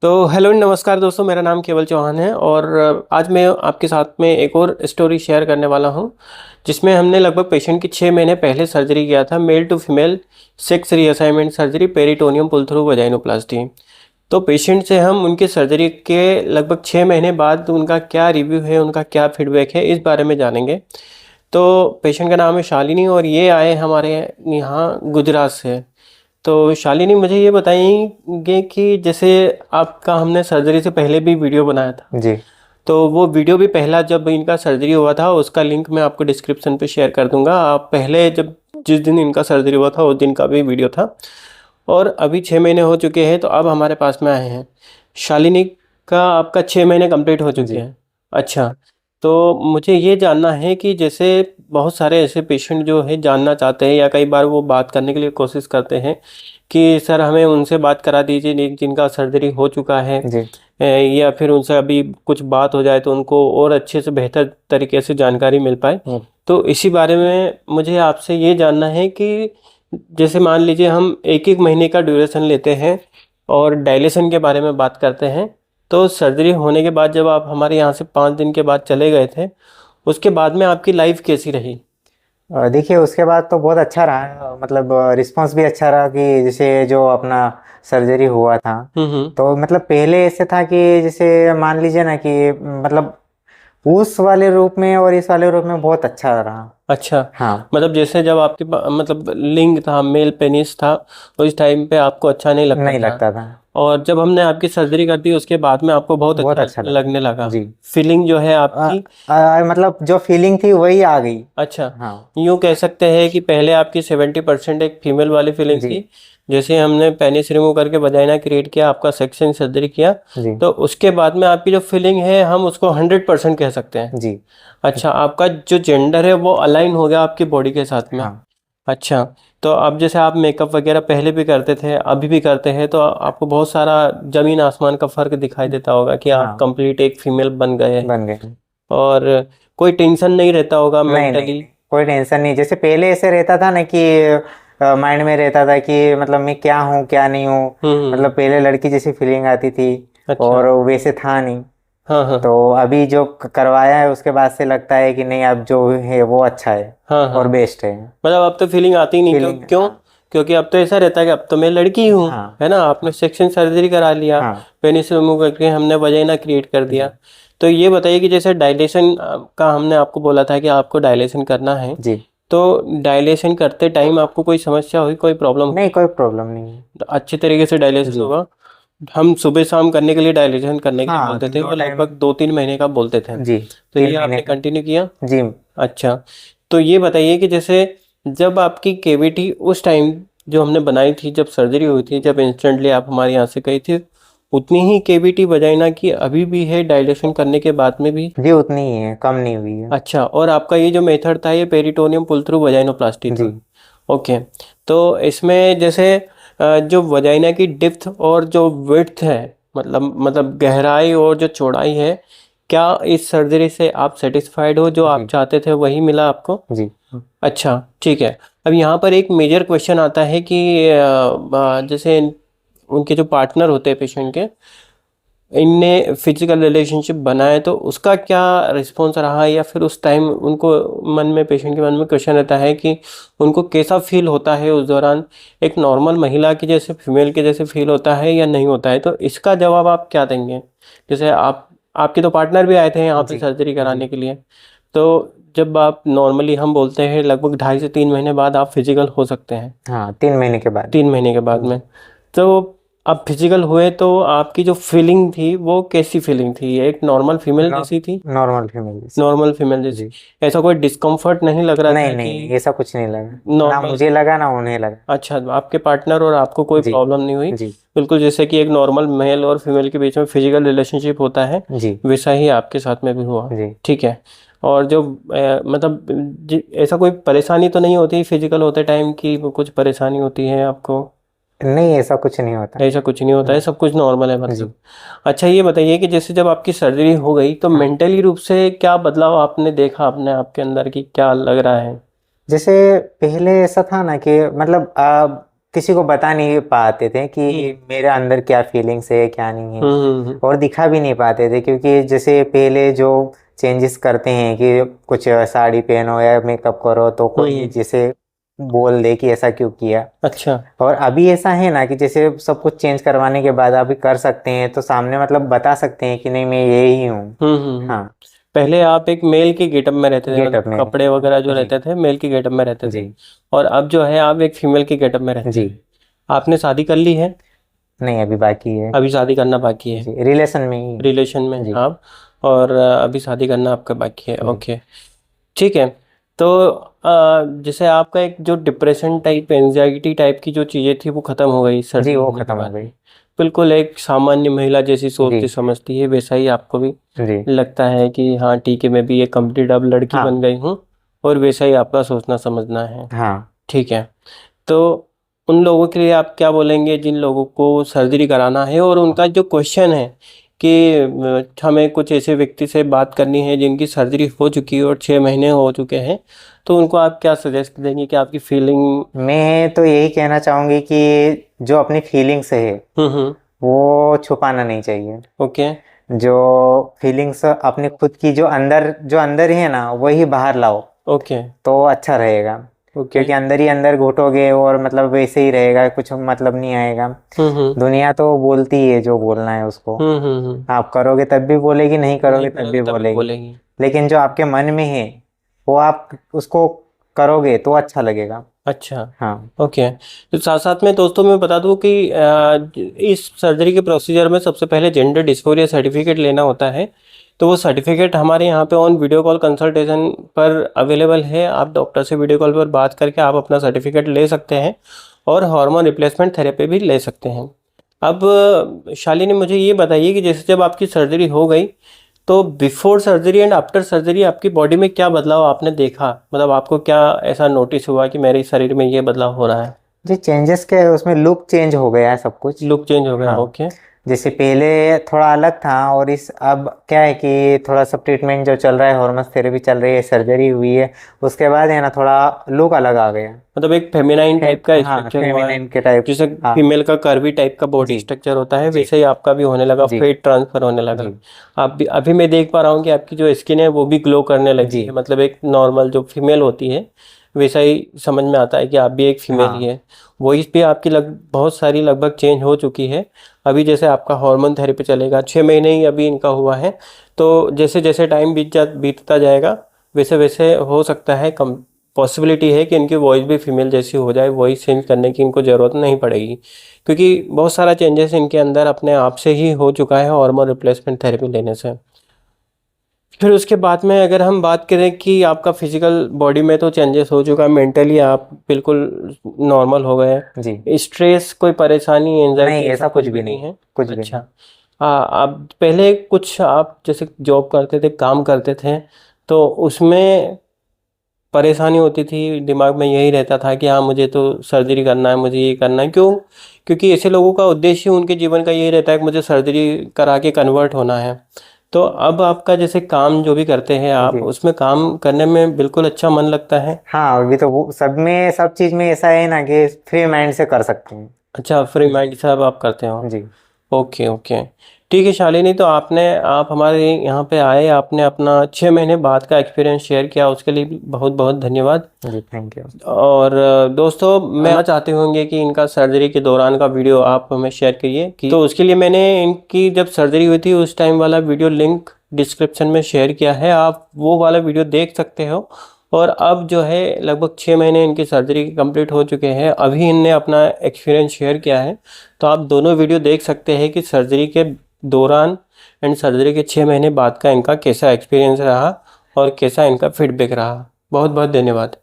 तो हेलो नमस्कार दोस्तों, मेरा नाम केवल चौहान है और आज मैं आपके साथ में एक और स्टोरी शेयर करने वाला हूं, जिसमें हमने लगभग पेशेंट की 6 महीने पहले सर्जरी किया था। Male to female sex reassignment surgery, peritoneum pull through vaginoplasty. तो पेशेंट से हम उनकी सर्जरी के लगभग 6 महीने बाद उनका क्या रिव्यू है, उनका क्या फीडबैक है, इस बारे में जानेंगे। तो पेशेंट का नाम है शालिनी और ये आए हमारे यहाँ गुजरात से। तो शालिनी, मुझे ये बताएंगे कि जैसे आपका हमने सर्जरी से पहले भी वीडियो बनाया था, जी। तो वो वीडियो भी पहला जब इनका सर्जरी हुआ था उसका लिंक मैं आपको डिस्क्रिप्शन पे शेयर कर दूंगा। आप पहले जब जिस दिन इनका सर्जरी हुआ था उस दिन का भी वीडियो था। और अभी 6 महीने हो चुके हैं, तो अब हमारे पास में आए हैं। शालिनी का आपका 6 महीने कंप्लीट हो चुके जी। हैं। अच्छा, तो मुझे ये जानना है कि जैसे बहुत सारे ऐसे पेशेंट जो है जानना चाहते हैं या कई बार वो बात करने के लिए कोशिश करते हैं कि सर हमें उनसे बात करा दीजिए जिनका सर्जरी हो चुका है, जी। या फिर उनसे अभी कुछ बात हो जाए तो उनको और अच्छे से बेहतर तरीके से जानकारी मिल पाए। तो इसी बारे में मुझे आपसे ये जानना है कि जैसे मान लीजिए हम एक एक महीने का ड्यूरेशन लेते हैं और डायलेशन के बारे में बात करते हैं, तो सर्जरी होने के बाद जब आप हमारे यहाँ से 5 दिन के बाद चले गए थे, उसके बाद में आपकी लाइफ कैसी रही? देखिए, उसके बाद तो बहुत अच्छा रहा, मतलब रिस्पांस भी अच्छा रहा कि जैसे जो अपना सर्जरी हुआ था। हम्म। तो मतलब पहले ऐसे था कि जैसे मान लीजिए ना कि मतलब उस वाले रूप में और इस वाले रूप में बहुत अच्छा रहा। अच्छा, हाँ। मतलब जैसे जब आपके मतलब लिंग था, मेल पेनिस था, उस टाइम पे आपको अच्छा नहीं लगता नहीं था। लगता था। और जब हमने आपकी सर्जरी कर दी उसके बाद में आपको बहुत बहुत अच्छा अच्छा लगा। लगने लगा। जी। फीलिंग जो है आ, आपकी। मतलब जो फीलिंग थी वही आ गई। अच्छा, हाँ। यूँ कह सकते हैं कि पहले आपकी 70% एक फीमेल वाली फीलिंग जी। थी। जैसे हमने पेनिस रिमूव करके वजाइना क्रिएट किया, आपका सेक्शन सर्जरी किया, जी। तो उसके बाद में आपकी जो फीलिंग है हम उसको 100% कह सकते हैं। जी। अच्छा, आपका जो जेंडर है वो अलाइन हो गया आपकी बॉडी के साथ में। हाँ। अच्छा, तो अब जैसे आप मेकअप वगैरह पहले भी करते थे, अभी भी करते हैं, तो आपको बहुत सारा जमीन आसमान का फर्क दिखाई देता होगा कि आप हाँ। कंप्लीट एक फीमेल बन गए हैं। बन गए। और कोई टेंशन नहीं रहता होगा नहीं, नहीं, मेंटली? नहीं, कोई टेंशन नहीं। जैसे पहले ऐसे रहता था ना कि माइंड में रहता था कि मतलब मैं क्या हूँ क्या नहीं हूँ। मतलब हम्म। पहले लड़की जैसी फीलिंग आती थी अच्छा। और वैसे था नहीं। हाँ हाँ। तो अभी जो करवाया है उसके बाद से लगता है कि नहीं, अब जो है वो अच्छा है हाँ हाँ, और बेस्ट है। मतलब अब तो फीलिंग आती नहीं, क्यों फीलिंग। क्यों? हाँ। क्योंकि अब तो ऐसा रहता है कि अब तो मैं लड़की हूँ, हाँ। है ना। आपने सेक्शन सर्जरी करा लिया, हाँ। पेनिस रिमूव करके हमने वजाइना क्रिएट कर दिया। जी। तो ये बताइए कि जैसे डायलेशन का हमने आपको बोला था कि आपको डायलेशन करना है, जी। तो डायलेशन करते टाइम आपको कोई समस्या हुई, कोई प्रॉब्लम नहीं, हुई? कोई प्रॉब्लम नहीं है। तो अच्छे तरीके से डायलिसिस जी। होगा। हम सुबह शाम करने के लिए, डायलिसिस करने के लिए हाँ, बोलते थे, दो वो टाइम। लगभग 2-3 महीने का बोलते थे। जी। तो तीन ये महीने आपने का। कंटिन्यू किया? जी। अच्छा, तो ये बताइए कि जैसे जब आपकी केविटी उस टाइम जो हमने बनाई थी, जब सर्जरी हुई थी, जब इंस्टेंटली आप हमारे यहाँ से गई थी, उतनी ही केविटी वजाइना की अभी भी है डायलेशन करने के बाद में भी? जी, उतनी ही है, कम नहीं हुई है। अच्छा, और आपका ये जो मेथड था ये पेरिटोनियम पुल थ्रू वजाइनोप्लास्टी जी। था? ओके। तो इसमें जैसे जो वजाइना की डिप्थ और जो विड्थ है, मतलब गहराई और जो चौड़ाई है, क्या इस सर्जरी से आप सेटिस्फाइड हो? जो आप जी। चाहते थे वही मिला आपको? जी। अच्छा, ठीक है। अब यहाँ पर एक मेजर क्वेश्चन आता है कि जैसे उनके जो पार्टनर होते हैं पेशेंट के, इनने फिजिकल रिलेशनशिप बनाए तो उसका क्या रिस्पॉन्स रहा, या फिर उस टाइम उनको मन में, पेशेंट के मन में क्वेश्चन रहता है कि उनको कैसा फील होता है उस दौरान, एक नॉर्मल महिला की जैसे, फीमेल के जैसे फील होता है या नहीं होता है? तो इसका जवाब आप क्या देंगे? जैसे आपके तो पार्टनर भी आए थे यहाँ पे जी। सर्जरी जी। कराने के लिए, तो जब आप नॉर्मली, हम बोलते हैं लगभग 2.5 से 3 महीने बाद आप फिजिकल हो सकते हैं, हाँ, 3 महीने के बाद। 3 महीने के बाद में। जी। तो अब फिजिकल हुए तो आपकी जो फीलिंग थी वो कैसी फीलिंग थी? एक नॉर्मल फीमेल जैसी थी? नॉर्मल फीमेल जैसी। नॉर्मल फीमेल जैसी? जी। ऐसा कोई डिस्कम्फर्ट नहीं लग रहा नहीं, था नहीं, कि नहीं, ऐसा कुछ नहीं लगा। ना नॉर्मल? मुझे लगा ना उन्हें लगा। अच्छा, आपके पार्टनर और आपको कोई जी। प्रॉब्लम नहीं हुई? जी। बिल्कुल जैसे कि एक नॉर्मल मेल और फीमेल के बीच में फिजिकल रिलेशनशिप होता है, जी। वैसा ही आपके साथ में भी हुआ? जी। ठीक है। और जो मतलब ऐसा कोई परेशानी तो नहीं होती फिजिकल होते टाइम की, कुछ परेशानी होती है आपको? नहीं, ऐसा कुछ नहीं होता। ऐसा कुछ नहीं होता है, सब कुछ नॉर्मल है जी। मतलब? अच्छा, ये बताइए कि जैसे जब आपकी सर्जरी हो गई तो हाँ। मेंटली रूप से क्या बदलाव आपने देखा अपने आप के अंदर, की क्या लग रहा है? जैसे पहले ऐसा था ना कि मतलब किसी को बता नहीं पाते थे कि मेरे अंदर क्या फीलिंग्स है क्या नहीं है, और दिखा भी नहीं पाते थे, क्योंकि जैसे पहले जो चेंजेस करते हैं कि कुछ साड़ी पहनो या मेकअप करो तो कोई जैसे बोल दे कि ऐसा क्यों किया। अच्छा। और अभी ऐसा है ना कि जैसे सब कुछ चेंज करवाने के बाद अभी कर सकते हैं, तो सामने मतलब बता सकते हैं कि नहीं मैं ये ही हूँ। हाँ, पहले आप एक मेल के गेटअप में रहते थे, गेटअप मतलब में। कपड़े वगैरह जो जी रहते थे मेल के गेटअप में रहते थे, जी और अब जो है आप एक फीमेल के गेटअप में रहते जी। हैं। आपने शादी कर ली है? नहीं, अभी बाकी है। अभी शादी करना बाकी है? जी, रिलेशन में ही। रिलेशन में हैं जी आप, और अभी शादी करना आपका बाकी है। जी ओके, ठीक है। तो जैसे आपका एक जो डिप्रेशन टाइप, एंजाइटी टाइप की जो चीज़ें थी वो ख़त्म हो गई जी, सर्जरी वो होने के खत्म हो बाद गई। में। बिल्कुल एक सामान्य महिला जैसी जी सोचती समझती है वैसा ही आपको भी जी। लगता है कि हाँ ठीक है, मैं भी एक कंप्लीट अब लड़की बन हाँ गई हूँ, और वैसा ही आपका सोचना समझना है। हाँ। ठीक है। तो उन लोगों के लिए आप क्या बोलेंगे जिन लोगों को सर्जरी कराना है, और उनका जो क्वेश्चन है कि हमें कुछ ऐसे व्यक्ति से बात करनी है जिनकी सर्जरी हो चुकी है और 6 महीने हो चुके हैं, तो उनको आप क्या सजेस्ट देंगे कि आपकी फीलिंग? मैं तो यही कहना चाहूंगी कि जो अपनी फीलिंग्स है हम्म। वो छुपाना नहीं चाहिए। ओके। जो फीलिंग्स अपने खुद की जो अंदर ही है ना वही बाहर लाओ, ओके। तो अच्छा रहेगा। ओके। क्योंकि अंदर ही अंदर घुटोगे और मतलब वैसे ही रहेगा, कुछ मतलब नहीं आएगा। हम्म। दुनिया तो बोलती है जो बोलना है उसको, आप करोगे तब भी बोलेगी, नहीं नहीं करोगे तब करोगे भी तभी बोलेगी। बोलेंगी। लेकिन जो आपके मन में है वो आप उसको करोगे तो अच्छा लगेगा। अच्छा। हाँ ओके। तो साथ साथ में दोस्तों मैं बता दूं कि इस सर्जरी के प्रोसीजर में सबसे पहले जेंडर डिस्फोरिया सर्टिफिकेट लेना होता है। तो वो सर्टिफिकेट हमारे यहाँ पे ऑन वीडियो कॉल कंसल्टेशन पर अवेलेबल है। आप डॉक्टर से वीडियो कॉल पर बात करके आप अपना सर्टिफिकेट ले सकते हैं, और हार्मोन रिप्लेसमेंट थेरेपी भी ले सकते हैं। अब शालिनी मुझे ये बताइए कि जैसे जब आपकी सर्जरी हो गई, तो before surgery and after surgery आपकी बॉडी में क्या बदलाव आपने देखा? मतलब आपको क्या ऐसा नोटिस हुआ कि मेरे शरीर में ये बदलाव हो रहा है? जी, चेंजेस के उसमें लुक चेंज हो गया है सब कुछ। लुक चेंज हो गया। हाँ, ओके। जैसे पहले थोड़ा अलग था, और इस अब क्या है कि थोड़ा सा ट्रीटमेंट जो चल रहा है, हार्मोन थेरेपी चल रही है, सर्जरी हुई है, उसके बाद है ना थोड़ा लुक अलग आ गया। मतलब एक फेमिनाइन टाइप का हाँ, स्ट्रक्चर हुआ है। फेमिनिन के टाइप। जैसे हाँ फीमेल का कर्वी टाइप का बॉडी जी स्ट्रक्चर होता है, जी वैसे ही आपका भी होने लगा, जी फेट ट्रांसफर होने लगा। जी आप भी अभी मैं देख पा रहा हूँ कि आपकी जो स्किन है वो भी ग्लो करने लगी जी। है, मतलब एक नॉर्मल जो फीमेल होती है वैसा ही समझ में आता है कि आप भी एक फीमेल ही हाँ है। वॉइस भी आपकी बहुत सारी लगभग चेंज हो चुकी है। अभी जैसे आपका हार्मोन थेरेपी चलेगा, 6 महीने ही अभी इनका हुआ है, तो जैसे जैसे टाइम बीतता जाएगा वैसे वैसे हो सकता है, कम पॉसिबिलिटी है कि इनकी वॉइस भी फीमेल जैसी हो जाए। वॉइस चेंज करने की इनको ज़रूरत नहीं पड़ेगी, क्योंकि बहुत सारा चेंजेस इनके अंदर अपने आप से ही हो चुका है हार्मोन रिप्लेसमेंट थेरेपी लेने से। फिर उसके बाद में अगर हम बात करें कि आपका फिजिकल बॉडी में तो चेंजेस हो चुका है, मेंटली आप बिल्कुल नॉर्मल हो गए। जी। स्ट्रेस, कोई परेशानी, नहीं, एंजाइटी ऐसा ऐसा कुछ कुछ भी भी नहीं नहीं, है? कुछ भी नहीं। अच्छा। हाँ, आप पहले कुछ आप जैसे जॉब करते थे, काम करते थे, तो उसमें परेशानी होती थी, दिमाग में यही रहता था कि हाँ मुझे तो सर्जरी करना है, मुझे ये करना है। क्यों? क्योंकि ऐसे लोगों का उद्देश्य उनके जीवन का यही रहता है कि मुझे सर्जरी करा के कन्वर्ट होना है। तो अब आपका जैसे काम जो भी करते हैं आप, जी उसमें काम करने में बिल्कुल अच्छा मन लगता है? हाँ, अभी तो वो सब में सब चीज में ऐसा है ना कि फ्री माइंड से कर सकते हैं। अच्छा, फ्री माइंड से अब आप करते हो? जी ओके ओके। ठीक है शालिनी, तो आप हमारे यहाँ पे आए, आपने अपना 6 महीने बाद का एक्सपीरियंस शेयर किया, उसके लिए भी बहुत बहुत धन्यवाद। जी, थैंक यू। और दोस्तों मैं चाहते होंगे कि इनका सर्जरी के दौरान का वीडियो आप हमें शेयर करिए, कि तो उसके लिए मैंने इनकी जब सर्जरी हुई थी उस टाइम वाला वीडियो लिंक डिस्क्रिप्शन में शेयर किया है, आप वो वाला वीडियो देख सकते हो। और अब जो है लगभग 6 महीने इनकी सर्जरी कंप्लीट हो चुके हैं, अभी इनने अपना एक्सपीरियंस शेयर किया है। तो आप दोनों वीडियो देख सकते हैं कि सर्जरी के दौरान एंड सर्जरी के 6 महीने बाद का इनका कैसा एक्सपीरियंस रहा और कैसा इनका फीडबैक रहा। बहुत बहुत धन्यवाद।